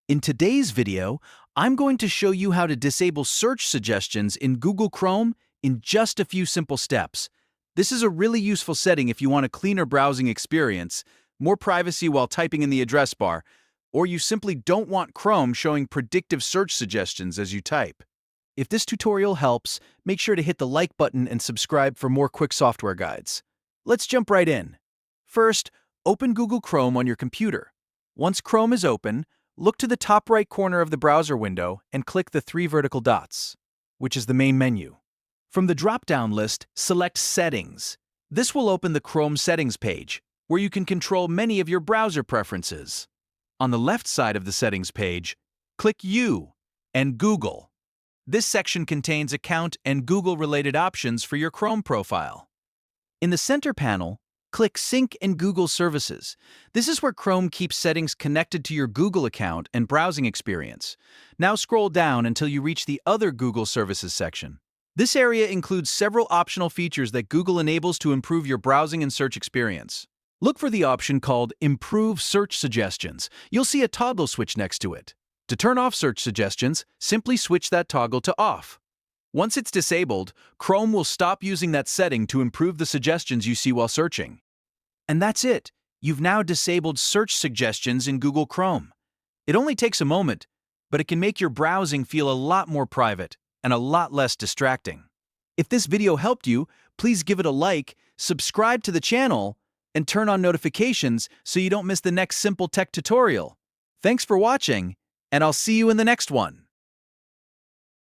In today's video, I'm going to show you how to disable search suggestions in Google Chrome in just a few simple steps. This is a really useful setting if you want a cleaner browsing experience, more privacy while typing in the address bar, or you simply don't want Chrome showing predictive search suggestions as you type. If this tutorial helps, make sure to hit the like button and subscribe for more quick software guides. Let's jump right in. First, open Google Chrome on your computer. Once Chrome is open, look to the top right corner of the browser window and click the three vertical dots, which is the main menu. From the drop-down list, select Settings. This will open the Chrome Settings page, where you can control many of your browser preferences. On the left side of the Settings page, click You and Google. This section contains account and Google-related options for your Chrome profile. In the center panel, click Sync and Google Services. This is where Chrome keeps settings connected to your Google account and browsing experience. Now scroll down until you reach the Other Google Services section. This area includes several optional features that Google enables to improve your browsing and search experience. Look for the option called Improve Search Suggestions. You'll see a toggle switch next to it. To turn off search suggestions, simply switch that toggle to off. Once it's disabled, Chrome will stop using that setting to improve the suggestions you see while searching. And that's it. You've now disabled search suggestions in Google Chrome. It only takes a moment, but it can make your browsing feel a lot more private and a lot less distracting. If this video helped you, please give it a like, subscribe to the channel, and turn on notifications so you don't miss the next simple tech tutorial. Thanks for watching, and I'll see you in the next one.